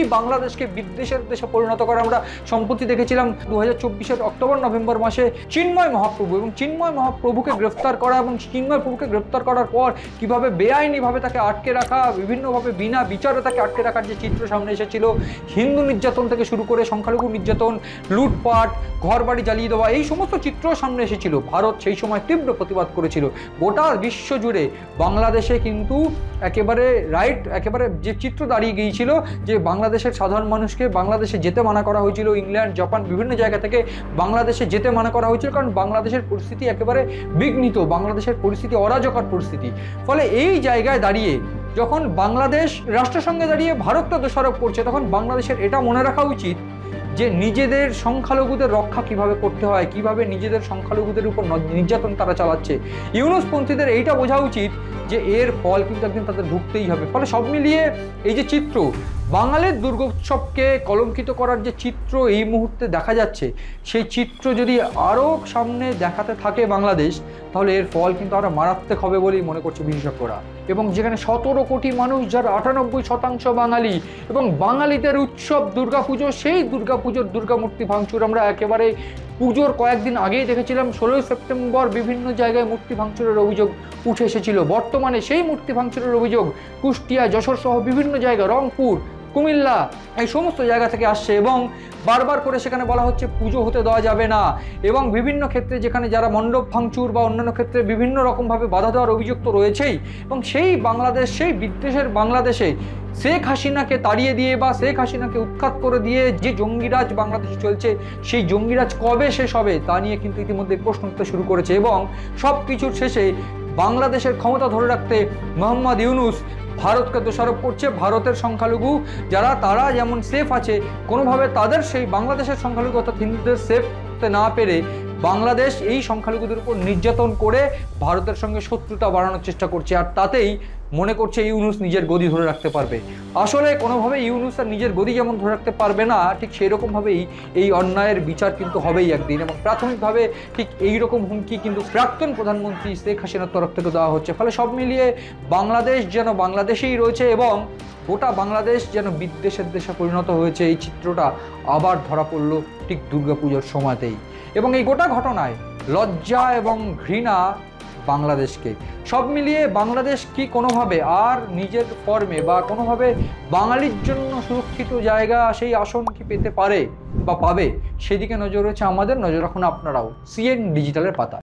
এই বাংলাদেশকে বিদ্বেষের দেশে পরিণত করে আমরা সম্প্রতি দেখেছিলাম 2024-এর অক্টোবর নভেম্বর মাসে চিন্ময় মহাপ্রভু এবং চিন্ময় মহাপ্রভুকে গ্রেফতার করা এবং চিন্ময় প্রভুকে গ্রেফতার করার পর কিভাবে বেআইনিভাবে তাকে আটকে রাখা, বিভিন্নভাবে বিনা বিচারে তাকে আটকে রাখার যে চিত্র সামনে এসেছিল, হিন্দু নির্যাতন থেকে শুরু করে সংখ্যালঘু নির্যাতন, লুটপাট, ঘরবাড়ি জ্বালিয়ে দেওয়া, এই সমস্ত চিত্র সামনে এসেছিল। ভারত সেই সময় তীব্র প্রতিবাদ করেছিল। গোটা বিশ্ব জুড়ে বাংলাদেশে কিন্তু একেবারে যে চিত্র দাঁড়িয়ে গিয়েছিল যে বাংলাদেশের সাধারণ মানুষকে বাংলাদেশে যেতে মানা করা হয়েছিল। ইংল্যান্ড, জাপান, বিভিন্ন জায়গা থেকে বাংলাদেশে যেতে মানা করা হয়েছিল, কারণ বাংলাদেশের পরিস্থিতি একেবারে বিঘ্নিত, বাংলাদেশের পরিস্থিতি অরাজকর পরিস্থিতি। ফলে এই জায়গায় দাঁড়িয়ে যখন বাংলাদেশ রাষ্ট্রসংঘে দাঁড়িয়ে ভারতটা দোষারোপ করছে, তখন বাংলাদেশের এটা মনে রাখা উচিত যে নিজেদের সংখ্যালঘুদের রক্ষা কিভাবে করতে হয়, কিভাবে নিজেদের সংখ্যালঘুদের উপর নির্যাতন তারা চালাচ্ছে। ইউনুসপন্থীদের এইটা বোঝা উচিত যে এর ফল কিন্তু একদিন তাদের ভুগতেই হবে। ফলে সব মিলিয়ে এই যে চিত্র, বাঙালির দুর্গোৎসবকে কলঙ্কিত করার যে চিত্র এই মুহূর্তে দেখা যাচ্ছে, সেই চিত্র যদি আরও সামনে দেখাতে থাকে বাংলাদেশ, তাহলে এর ফল কিন্তু আরও মারাত্মক হবে বলেই মনে করছে বিশেষজ্ঞরা। এবং যেখানে 17 কোটি মানুষ, যার 98% বাঙালি, এবং বাঙালিদের উৎসব দুর্গাপুজো, সেই দুর্গাপুজোর দুর্গামূর্তি ভাঙচুর আমরা একেবারে পুজোর কয়েকদিন আগেই দেখেছিলাম। 16 সেপ্টেম্বর বিভিন্ন জায়গায় মূর্তি ভাঙচুরের অভিযোগ উঠে এসেছিল। বর্তমানে সেই মূর্তি ভাঙচুরের অভিযোগ কুষ্টিয়া, যশোর সহ বিভিন্ন জায়গা, রংপুর, কুমিল্লা, এই সমস্ত জায়গা থেকে আসছে এবং বারবার করে সেখানে বলা হচ্ছে পুজো হতে দেওয়া যাবে না। এবং বিভিন্ন ক্ষেত্রে যেখানে যারা মণ্ডপ ভাঙচুর বা অন্যান্য ক্ষেত্রে বিভিন্ন রকমভাবে বাধা দেওয়ার অভিযোগ তো রয়েছেই। এবং সেই বাংলাদেশ, সেই বিদ্বেষের বাংলাদেশে শেখ হাসিনাকে তাড়িয়ে দিয়ে বা শেখ হাসিনাকে উৎখাত করে দিয়ে যে জঙ্গিরাজ বাংলাদেশে চলছে, সেই জঙ্গিরাজ কবে শেষ হবে তা নিয়ে কিন্তু ইতিমধ্যে প্রশ্ন উঠতে শুরু করেছে। এবং সব কিছুর শেষে বাংলাদেশের ক্ষমতা ধরে রাখতে মোহাম্মদ ইউনূস ভারতকে দোষারোপ করছে। ভারতের সংখ্যালঘু যারা, তারা যেমন সেফ আছে, কোনোভাবে তাদের সেই বাংলাদেশের সংখ্যালঘু অর্থাৎ হিন্দুদের সেফ হতে না পেরে বাংলাদেশ এই সংখ্যালঘুদের উপর নির্যাতন করে ভারতের সঙ্গে শত্রুতা বাড়ানোর চেষ্টা করছে। আর তাতেই মনে করছে ইউনূস নিজের গদি ধরে রাখতে পারবে। আসলে কোনোভাবে ইউনূস আর নিজের গদি যেমন ধরে রাখতে পারবে না, ঠিক সেই রকমভাবেই এই অন্যায়ের বিচার কিন্তু হবেই একদিন। এবং প্রাথমিকভাবে ঠিক এই রকম হুমকি কিন্তু প্রাক্তন প্রধানমন্ত্রী শেখ হাসিনার তরফ থেকে দেওয়া হচ্ছে। ফলে সব মিলিয়ে বাংলাদেশ যেন বাংলাদেশেই রয়েছে এবং গোটা বাংলাদেশ যেন বিদ্বেষের দেশে পরিণত হয়েছে। এই চিত্রটা আবার ধরা পড়ল ঠিক দুর্গাপুজোর সময়তেই। এবং এই গোটা ঘটনায় লজ্জা এবং ঘৃণা বাংলাদেশকে। সব মিলিয়ে বাংলাদেশ কি কোনোভাবে আর নিজের ফর্মে বা কোনোভাবে বাঙালির জন্য সুরক্ষিত জায়গা, সেই আসন কি পেতে পারে বা পাবে, সেদিকে নজর রয়েছে আমাদের। নজর রাখুন আপনারাও সিএন ডিজিটালের পাতা।